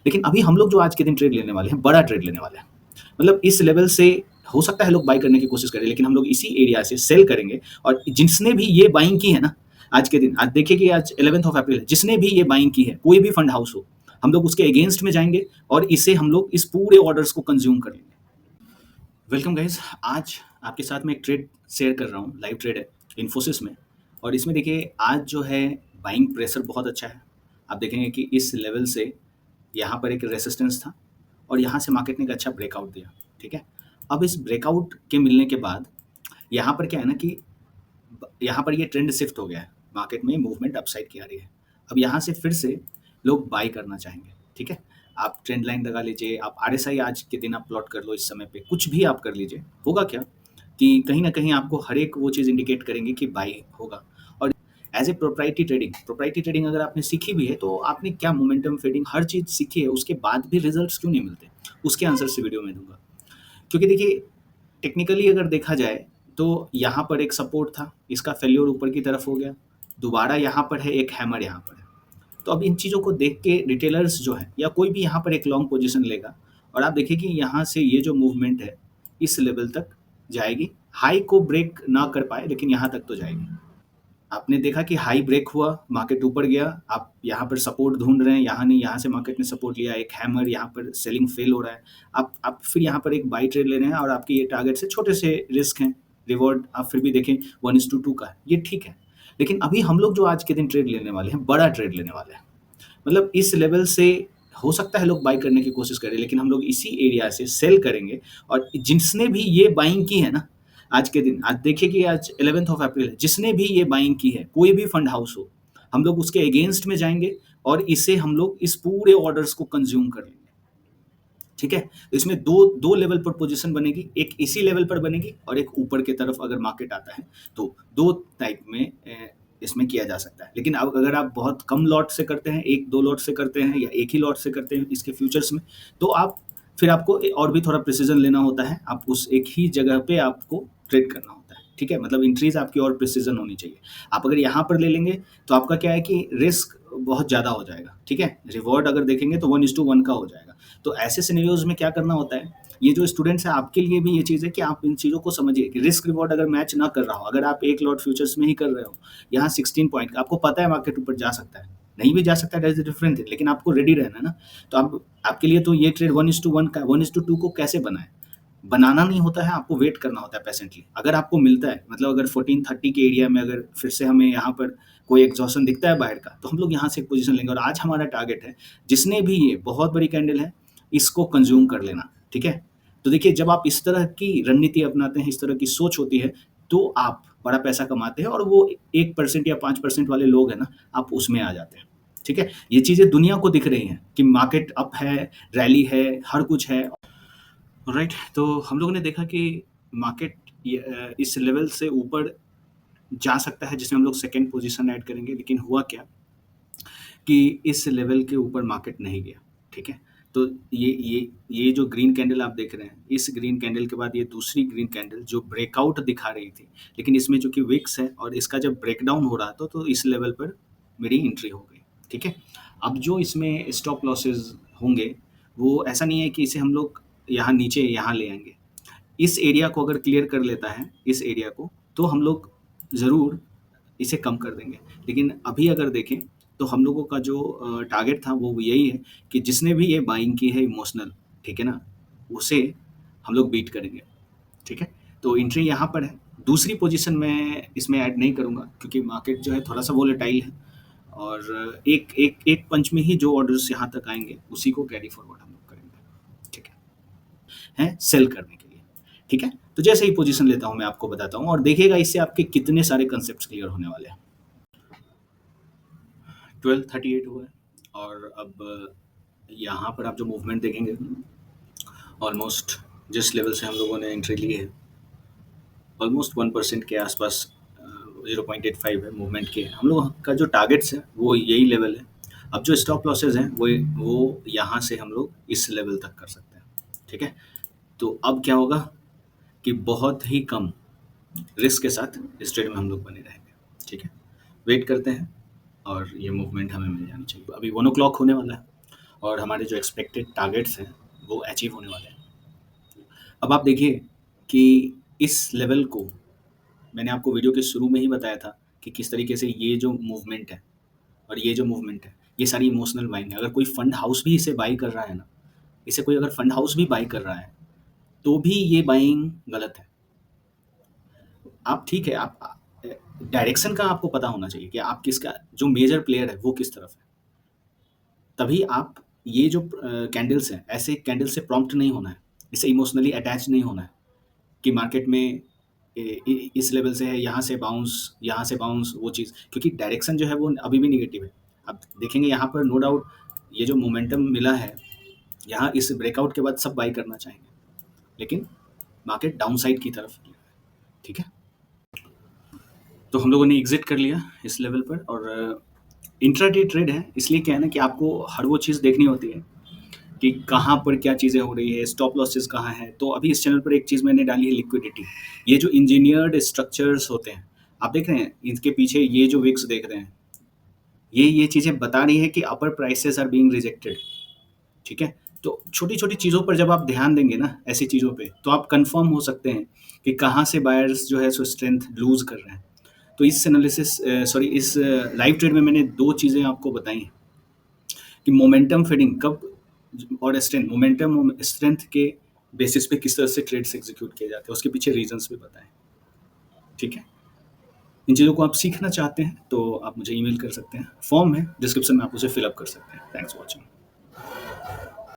लेकिन अभी हम लोग जो आज के दिन ट्रेड लेने वाले हैं, बड़ा ट्रेड लेने वाले हैं। मतलब इस लेवल से हो सकता है लोग बाय करने की कोशिश करें, लेकिन हम लोग इसी एरिया से सेल करेंगे और जिसने भी ये बाइंग की है ना, आज के दिन, आज देखिए कि आज 11th ऑफ अप्रैल है, जिसने भी ये बाइंग की है, कोई भी फंड हाउस हो, हम लोग उसके अगेंस्ट में जाएँगे और इसे हम लोग इस पूरे ऑर्डर्स को कंज़्यूम कर लेंगे। वेलकम गाइस, आज आपके साथ मैं एक ट्रेड शेयर कर रहा हूँ, लाइव ट्रेड है, इन्फोसिस में। और इसमें देखिए आज जो है बाइंग प्रेशर बहुत अच्छा है। आप देखेंगे कि इस लेवल से यहाँ पर एक रेजिस्टेंस था और यहाँ से मार्केट ने एक अच्छा ब्रेकआउट दिया, ठीक है? अब इस ब्रेकआउट के मिलने के बाद यहाँ पर क्या है ना कि यहाँ पर ये ट्रेंड शिफ्ट हो गया है, मार्केट में मूवमेंट अपसाइड की आ रही है। अब यहाँ से फिर से लोग बाय करना चाहेंगे, ठीक है? आप ट्रेंड लाइन लगा लीजिए, आप आरएसआई आज के दिन आप प्लॉट कर लो, इस समय पे कुछ भी आप कर लीजिए। होगा क्या कि कहीं न कहीं आपको हर एक वो चीज़ इंडिकेट करेंगे कि बाय होगा। और एज़ ए प्रोप्राइटरी ट्रेडिंग अगर आपने सीखी भी है, तो आपने क्या मोमेंटम ट्रेडिंग हर चीज़ सीखी है, उसके बाद भी रिजल्ट्स क्यों नहीं मिलते? उसके आंसर से वीडियो में दूँगा। क्योंकि देखिए टेक्निकली अगर देखा जाए तो यहाँ पर एक सपोर्ट था, इसका फेल्योर ऊपर की तरफ हो गया, दोबारा यहाँ पर है एक हैमर यहाँ पर है। तो अब इन चीज़ों को देख के रिटेलर्स जो है या कोई भी यहाँ पर एक लॉन्ग पोजीशन लेगा और आप देखिए कि यहाँ से ये जो मूवमेंट है इस लेवल तक जाएगी, हाई को ब्रेक ना कर पाए लेकिन यहाँ तक तो जाएगी। आपने देखा कि हाई ब्रेक हुआ, मार्केट ऊपर गया, आप यहाँ पर सपोर्ट ढूँढ रहे हैं, यहाँ नहीं, यहाँ से मार्केट ने सपोर्ट लिया, एक हैमर, यहाँ पर सेलिंग फेल हो रहा है। आप फिर यहाँ पर एक बाय ट्रेड ले रहे हैं और आपके ये टारगेट से छोटे से रिस्क हैं, रिवॉर्ड आप फिर भी देखें 1:2 का है, ये ठीक है। लेकिन अभी हम लोग जो आज के दिन ट्रेड लेने वाले हैं, बड़ा ट्रेड लेने वाले हैं। मतलब इस लेवल से हो सकता है लोग बाय करने की कोशिश करें, लेकिन हम लोग इसी एरिया से सेल करेंगे और जिसने भी ये बाइंग की है ना, आज के दिन, आज देखिए कि आज 11th ऑफ अप्रैल है, जिसने भी ये बाइंग की है, कोई भी फंड हाउस हो, हम लोग उसके अगेंस्ट में जाएँगे और इसे हम लोग इस पूरे ऑर्डर्स को कंज़्यूम कर लेंगे, ठीक है? तो इसमें 2 लेवल पर पोज़ीशन बनेगी, एक इसी लेवल पर बनेगी और एक ऊपर की तरफ अगर मार्केट आता है, तो 2 टाइप में इसमें किया जा सकता है। लेकिन अब अगर आप बहुत कम लॉट से करते हैं, 1-2 लॉट से करते हैं या एक ही लॉट से करते हैं इसके फ्यूचर्स में, तो आप फिर आपको और भी थोड़ा प्रिसिज़न लेना होता है। आप उस एक ही जगह पे आपको ट्रेड करना होता है, ठीक है? मतलब एंट्रीज़ आपकी और प्रिसिज़न होनी चाहिए। आप अगर यहाँ पर ले लेंगे, तो आपका क्या है कि रिस्क बहुत ज़्यादा हो जाएगा, ठीक है? रिवॉर्ड अगर देखेंगे तो 1:1 का हो जाएगा। तो ऐसे सिनेरियोज़ में क्या करना होता है, ये जो स्टूडेंट्स हैं आपके लिए भी ये चीज़ है कि आप इन चीज़ों को समझिए कि रिस्क रिवॉर्ड अगर मैच ना कर रहा हो, अगर आप एक लॉट फ्यूचर्स में ही कर रहे हो, यहाँ 16 पॉइंट का आपको पता है मार्केट ऊपर जा सकता है, नहीं भी जा सकता है, that is the different thing, लेकिन आपको रेडी रहना है ना। तो आप आपके लिए तो ये ट्रेड 1:1 का 1:2 को कैसे बनाएँ? बनाना नहीं होता है, आपको वेट करना होता है पेशेंटली। अगर आपको मिलता है, मतलब अगर 1430 के एरिया में अगर फिर से हमें यहाँ पर कोई एग्ज़ॉशन दिखता है बाहर का, तो हम लोग यहाँ से एक पोज़ीशन लेंगे और आज हमारा टारगेट है, जिसने भी ये बहुत बड़ी कैंडल है, इसको कंज़्यूम कर लेना, ठीक है? तो देखिए जब आप इस तरह की रणनीति अपनाते हैं, इस तरह की सोच होती है, तो आप बड़ा पैसा कमाते हैं और वो 1% या 5% वाले लोग हैं ना, आप उसमें आ जाते हैं, ठीक है? ये चीज़ें दुनिया को दिख रही हैं कि मार्केट अप है, रैली है, हर कुछ है। राइट, तो हम लोगों ने देखा कि मार्केट इस लेवल से ऊपर जा सकता है जिसमें हम लोग सेकंड पोजीशन ऐड करेंगे, लेकिन हुआ क्या कि इस लेवल के ऊपर मार्केट नहीं गया, ठीक है? तो ये जो ग्रीन कैंडल आप देख रहे हैं, इस ग्रीन कैंडल के बाद ये दूसरी ग्रीन कैंडल जो ब्रेकआउट दिखा रही थी, लेकिन इसमें चूँकि विक्स है और इसका जब ब्रेकडाउन हो रहा था, तो इस लेवल पर मेरी एंट्री हो गई, ठीक है? अब जो इसमें स्टॉप लॉसेस होंगे, वो ऐसा नहीं है कि इसे हम लोग यहाँ नीचे यहाँ ले आएँगे। इस एरिया को अगर क्लियर कर लेता है, इस एरिया को, तो हम लोग ज़रूर इसे कम कर देंगे। लेकिन अभी अगर देखें, तो हम लोगों का जो टारगेट था वो यही है कि जिसने भी ये बाइंग की है इमोशनल, ठीक है ना? उसे हम लोग बीट करेंगे, ठीक है? तो एंट्री यहाँ पर है। दूसरी पोज़ीशन मैं इसमें ऐड नहीं करूँगा क्योंकि मार्केट जो है थोड़ा-सा वोलेटाइल है और एक पंच में ही जो ऑर्डर्स यहाँ तक आएँगे, उसी को कैरी फॉरवर्ड हम लोग करेंगे, ठीक है? सेल करने के लिए, ठीक है? तो जैसे ही पोज़ीशन लेता हूँ मैं आपको बताता हूँ और देखिएगा इससे आपके कितने सारे कांसेप्ट्स क्लियर होने वाले हैं। 1238 हुआ है और अब यहाँ पर आप जो मूवमेंट देखेंगे, ऑलमोस्ट जिस लेवल से हम लोगों ने एंट्री ली है, ऑलमोस्ट 1% के आसपास 0.85 है मूवमेंट के। हम लोग का जो टारगेट्स है वो यही लेवल है। अब जो स्टॉप लॉसेस हैं वो यहाँ से हम लोग इस लेवल तक कर सकते हैं, ठीक है? तो अब क्या होगा कि बहुत ही कम रिस्क के साथ इस ट्रेड में हम लोग बने रहेंगे, ठीक है? वेट करते हैं और ये मूवमेंट हमें मिल जानी चाहिए। अभी 1 o'clock होने वाला है और हमारे जो एक्सपेक्टेड टारगेट्स हैं वो अचीव होने वाले हैं। अब आप देखिए कि इस लेवल को मैंने आपको वीडियो के शुरू में ही बताया था कि किस तरीके से ये जो मूवमेंट है और ये जो मूवमेंट है, ये सारी इमोशनल बाइंग है। अगर कोई फंड हाउस भी इसे बाई कर रहा है ना, इसे कोई अगर फंड हाउस भी बाई कर रहा है, तो भी ये बाइंग गलत है। आप ठीक है, आप डायरेक्शन का आपको पता होना चाहिए कि आप किसका जो मेजर प्लेयर है वो किस तरफ है। तभी आप ये जो कैंडल्स हैं, ऐसे कैंडल से प्रॉम्प्ट नहीं होना है, इससे इमोशनली अटैच नहीं होना है कि मार्केट में इस लेवल से है, यहाँ से बाउंस वो चीज़, क्योंकि डायरेक्शन जो है वो अभी भी निगेटिव है। आप देखेंगे यहाँ पर नो डाउट ये जो मोमेंटम मिला है, यहाँ इस ब्रेकआउट के बाद सब बाई करना चाहेंगे, लेकिन मार्केट डाउन साइड की तरफ है। ठीक है, तो हम लोगों ने एग्जिट कर लिया इस लेवल पर। और इंट्राडे ट्रेड है, इसलिए क्या है ना कि आपको हर वो चीज़ देखनी होती है कि कहाँ पर क्या चीज़ें हो रही है, स्टॉप लॉसेस कहाँ है। तो अभी इस चैनल पर एक चीज़ मैंने डाली है, लिक्विडिटी। ये जो इंजीनियर्ड स्ट्रक्चर्स होते हैं, आप देख रहे हैं इनके पीछे ये जो विक्स देख रहे हैं, ये चीज़ें बता रही है कि अपर प्राइसेस आर बीइंग रिजेक्टेड। ठीक है, तो छोटी छोटी चीज़ों पर जब आप ध्यान देंगे ना, ऐसी चीज़ों पे, तो आप कंफर्म हो सकते हैं कि कहाँ से बायर्स जो है सो स्ट्रेंथ लूज कर रहे हैं। तो इस एनालिसिस सॉरी इस लाइव ट्रेड में मैंने दो चीज़ें आपको बताई हैं कि मोमेंटम फेडिंग कब और स्ट्रेंथ, मोमेंटम स्ट्रेंथ के बेसिस पे किस तरह से ट्रेड्स एग्जीक्यूट किए जाते हैं, उसके पीछे रीजंस भी बताएं। ठीक है, इन चीज़ों को आप सीखना चाहते हैं तो आप मुझे ईमेल कर सकते हैं, फॉर्म है डिस्क्रिप्शन में, आप उसे फिलअप कर सकते हैं। Thanks for watching.